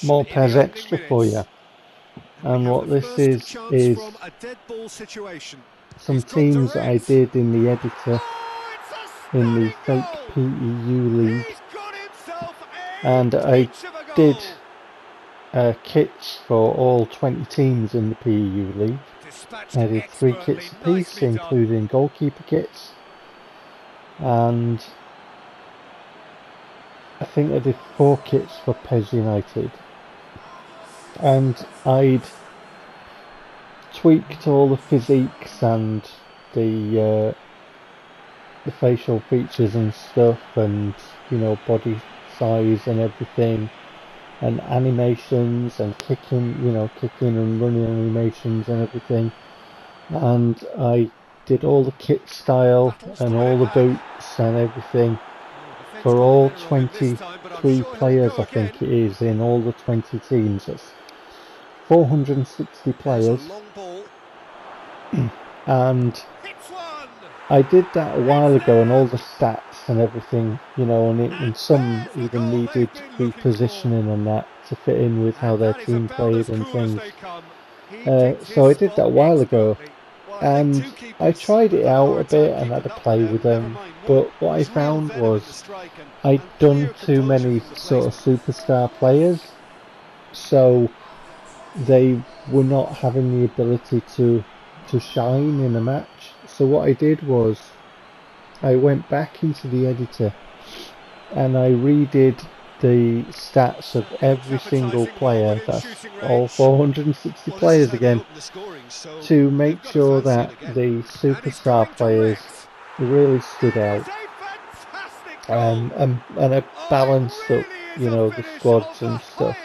more PES Extra for you. And what this is some teams that I did in the editor in the fake PEU League, and I did kits for all 20 teams in the PEU League. I did 3 kits a piece, including goalkeeper kits, and I think I did 4 kits for PES United, and I'd tweaked all the physiques and the facial features and stuff, and body size and everything, and animations and kicking and running animations and everything, and I did all the kit style and all the boots and everything for all 23 players, I think it is, in all the 20 teams. That's 460 players, and I did that a while ago, and all the stats and everything, and some even needed repositioning and that to fit in with how their team played and things. So I did that a while ago, and I tried it out a bit and had a play with them, but what I found was I'd done too many sort of superstar players, so they were not having the ability to shine in a match. So what I did was I went back into the editor and I redid the stats of every single player, that's all 460 players again, to make sure that the superstar players really stood out, and I balanced up the squads and stuff.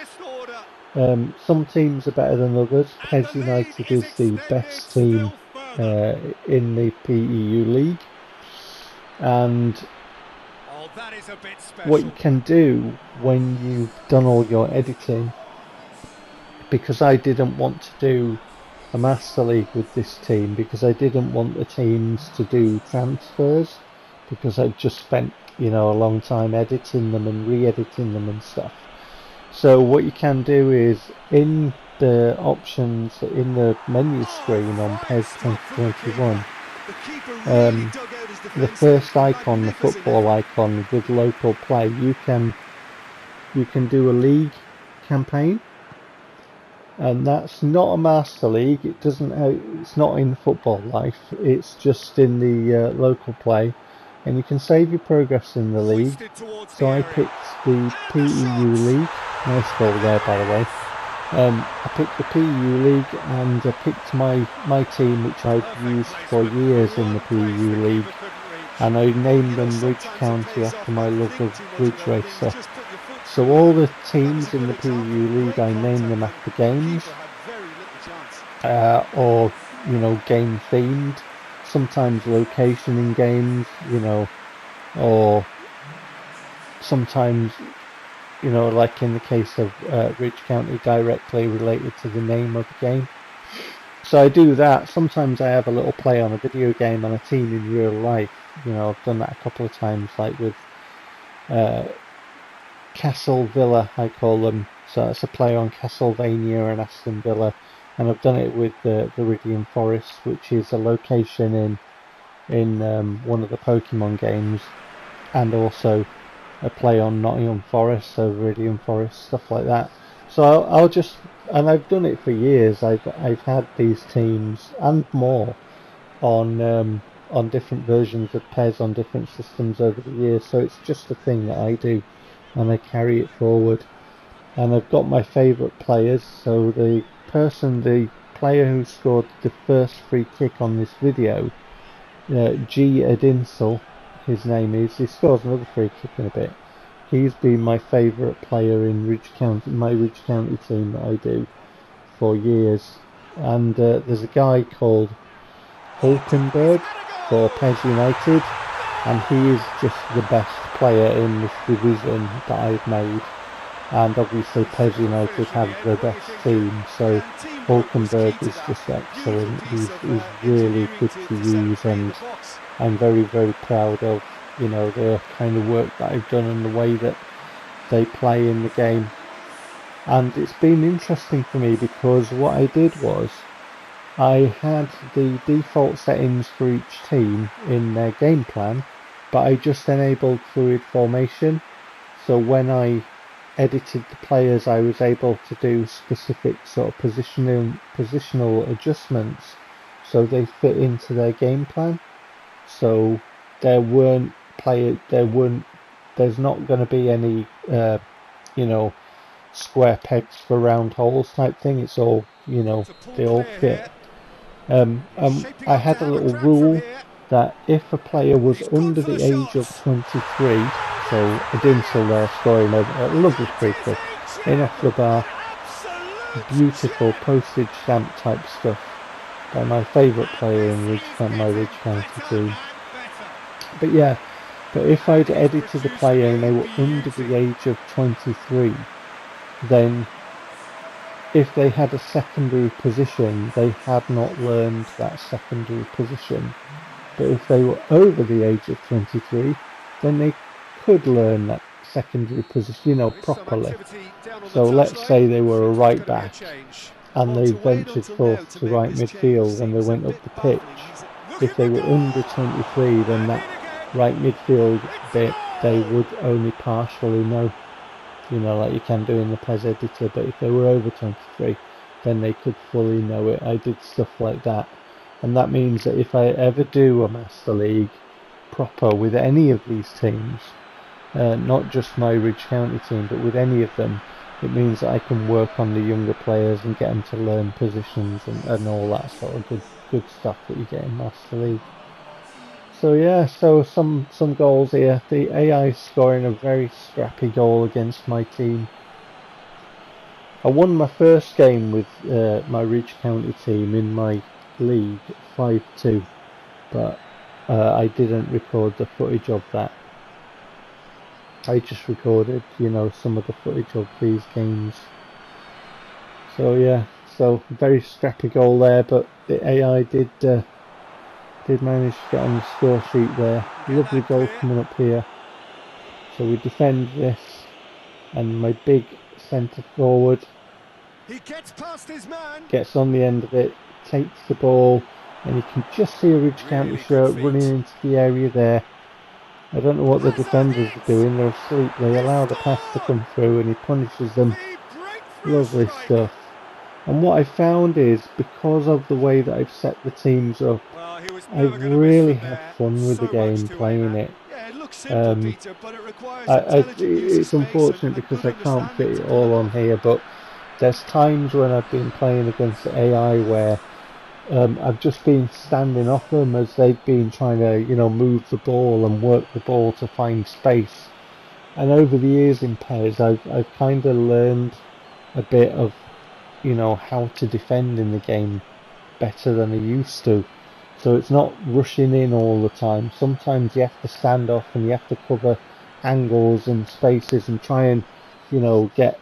Some teams are better than others. PES United is the best team in the PEU League, and what you can do when you've done all your editing, because I didn't want to do a Master League with this team, because I didn't want the teams to do transfers, because I'd just spent a long time editing them and re-editing them and stuff. So what you can do is, in the options in the menu screen on PES 2021, the first icon, the football icon with local play, you can do a league campaign, and that's not a Master League. It's not in Football Life. It's just in the local play, and you can save your progress in the league. So I picked the PEU League. Nice goal there, by the way. I picked the PEU League, and I picked my team, which I've used for years in the PEU League, and I named them Ridge County after my love of Ridge Racer. So all the teams in the PEU League, I name them after games, or game themed. Sometimes location in games, or sometimes like in the case of Ridge County, directly related to the name of the game. So I do that. Sometimes I have a little play on a video game and a team in real life. I've done that a couple of times, like with Castle Villa, I call them. So it's a play on Castlevania and Aston Villa, and I've done it with Viridian Forest, which is a location in one of the Pokemon games, and also a play on Nottingham Forest, so Viridian Forest, stuff like that. So I'll just, and I've done it for years. I've had these teams and more on different versions of PES on different systems over the years. So it's just a thing that I do, and I carry it forward. And I've got my favourite players. So the player who scored the first free kick on this video, G. Edinsel, his name is. He scores another free kick in a bit. He's been my favourite player in my Ridge County team that I do for years. And there's a guy called Hulkenberg for PES United, and he is just the best player in this division that I've made. And obviously PES United have the best team, so Hulkenberg is just excellent. He's really good to use, and I'm very, very proud of the kind of work that I've done and the way that they play in the game. And it's been interesting for me because what I did was I had the default settings for each team in their game plan, but I just enabled fluid formation. So when I edited the players, I was able to do specific sort of positional adjustments so they fit into their game plan. So there's not going to be any square pegs for round holes type thing. It's all, they all fit. I had a little rule that if a player was under the age of 23, so Adinsel there scoring a lovely free kick in off the bar, beautiful postage stamp type stuff by my favourite player in my Ridge County team. But if I'd edited the player and they were under the age of 23, then if they had a secondary position, they had not learned that secondary position. But if they were over the age of 23, then they could learn that secondary position, properly. So let's say they were a right back and they ventured forth to right midfield and they went up the pitch. If they were under 23, then that right midfield bit they would only partially know. Like you can do in the PES editor, but if they were over 23, then they could fully know it. I did stuff like that, and that means that if I ever do a Master League proper with any of these teams, not just my Ridge County team, but with any of them, it means that I can work on the younger players and get them to learn positions and all that sort of good stuff that you get in Master League. So yeah, so some goals here. The AI scoring a very scrappy goal against my team. I won my first game with my Ridge County team in my league 5-2, but I didn't record the footage of that. I just recorded, some of the footage of these games. So yeah, so very scrappy goal there, but the AI did manage to get on the score sheet there. Lovely goal coming up here. So we defend this, and my big centre forward gets on the end of it, takes the ball, and you can just see a Ridge County shirt running into the area there. I don't know what the defenders are doing, they're asleep. They allow the pass to come through and he punishes them. Lovely stuff. And what I found is, because of the way that I've set the teams up, I really have fun with the game playing it. It's unfortunate because I can't fit it all on here, but there's times when I've been playing against the AI where I've just been standing off them as they've been trying to, move the ball and work the ball to find space. And over the years in PES, I've kind of learned a bit of, how to defend in the game better than I used to. So it's not rushing in all the time. Sometimes you have to stand off and you have to cover angles and spaces and try and, get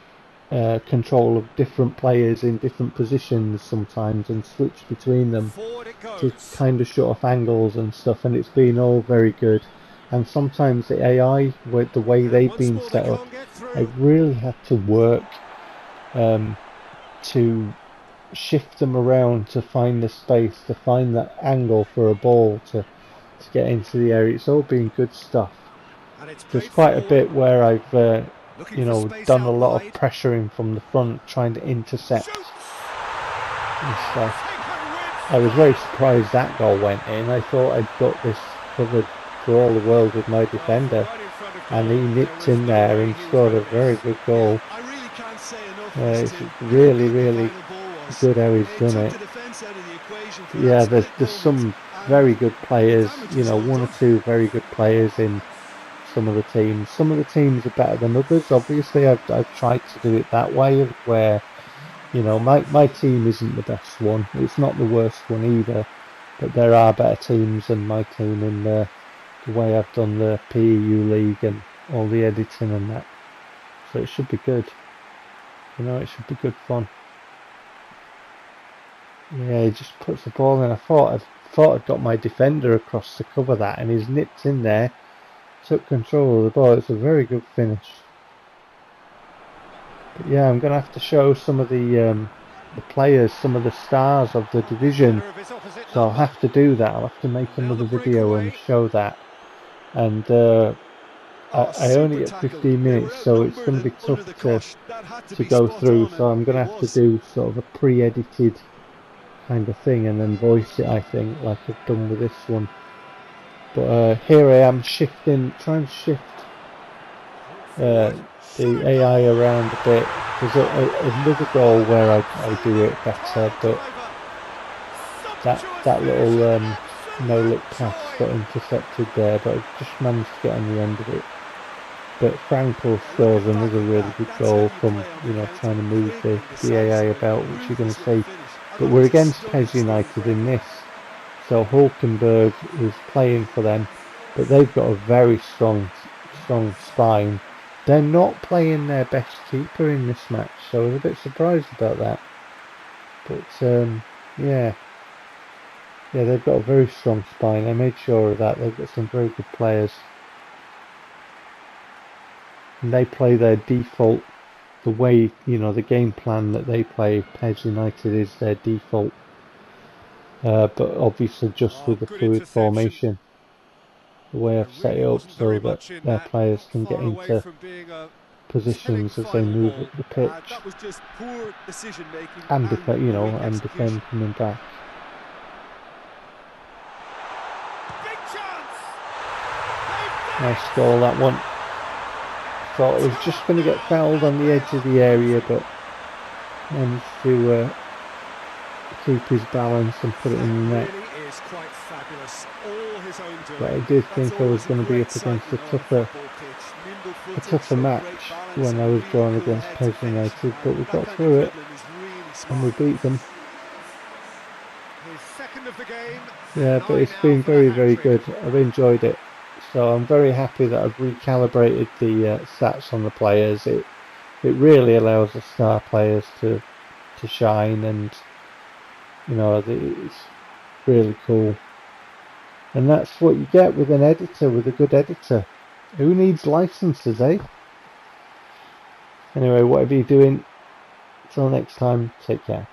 control of different players in different positions sometimes and switch between them to kind of shut off angles and stuff, and it's been all very good. And sometimes the AI, with the way they've been set up, I've really had to work to shift them around to find the space, to find that angle for a ball to get into the area. It's all been good stuff. There's quite a bit where I've done a lot of pressuring from the front, trying to intercept and stuff. I was very surprised that goal went in. I thought I'd got this covered for all the world with my defender, and he nipped in there and scored a very good goal. It's really, really good how he's done it. Yeah, there's some very good players, one or two very good players in some of the teams. Some of the teams are better than others. Obviously, I've tried to do it that way, where my team isn't the best one. It's not the worst one either, but there are better teams than my team in the way I've done the PEU League and all the editing and that. So it should be good. It should be good fun. Yeah, he just puts the ball in. I thought I'd got my defender across to cover that, and he's nipped in there, took control of the ball. It's a very good finish. But yeah, I'm going to have to show some of the players, some of the stars of the division. So I'll have to do that. I'll have to make another video and show that. And I only get 15 minutes, so it's going to be tough to go through. So I'm going to have to do sort of a pre-edited kind of thing and then voice it, I think, like I've done with this one. But here I am trying to shift the AI around a bit. There's another goal where I do it better, but that little no-look pass got intercepted there, but I just managed to get on the end of it. But Frankel scores another really good goal from, you know, trying to move the AI about, which you're going to see. But we're against PES United in this, so Hulkenberg is playing for them, but they've got a very strong spine. They're not playing their best keeper in this match, so I was a bit surprised about that. But yeah, they've got a very strong spine. I made sure of that. They've got some very good players, and they play their default. The way, you know, the game plan that they play, PES United, is their default, but obviously just with the fluid formation. The way I've set it up so that their players can get into positions as they move up the pitch and defend, you know, and defend coming back. Nice goal, that one. Thought I was just going to get fouled on the edge of the area, but managed to keep his balance and put it in the net. But I did think I was going to be up against a tougher match when I was drawn against PES United, but we got through it and we beat them. Yeah, but it's been very, very good. I've enjoyed it. So I'm very happy that I've recalibrated the stats on the players. It really allows the star players to shine, and you know, it's really cool. And that's what you get with an editor, with a good editor. Who needs licenses, eh? Anyway, whatever you're doing, till next time, take care.